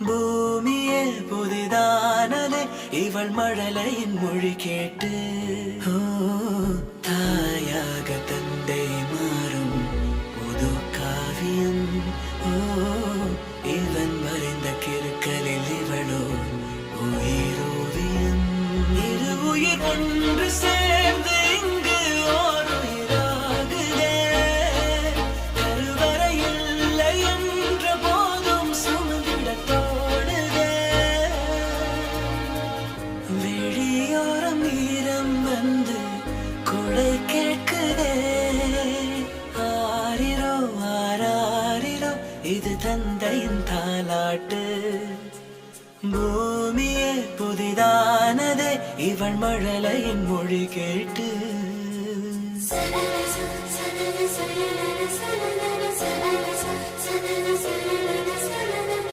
பூமியே புதிதானதே இவள் மழலையின் மொழி கேட்டு. தாயாக தந்தை மாறும் புது காவியம். இவன் மறைந்த கிருக்கலில் இவளோ உயிரோவியம். இரு உயிர் ஒன்று சேர்ந்து இங்கு ஓர் உயிராகுதே. கருவறை இல்லை என்ற போதும் சுமந்திட தோணுதே. வெளியோரம் ஈரம் வந்து கொடை கேட்குதே. ஆரிரோ ஆராரிரோ இது தந்தையின் தாலாட்டு. பூமியே புதிதானதே இவள் மழலையின் மொழி கேட்டு.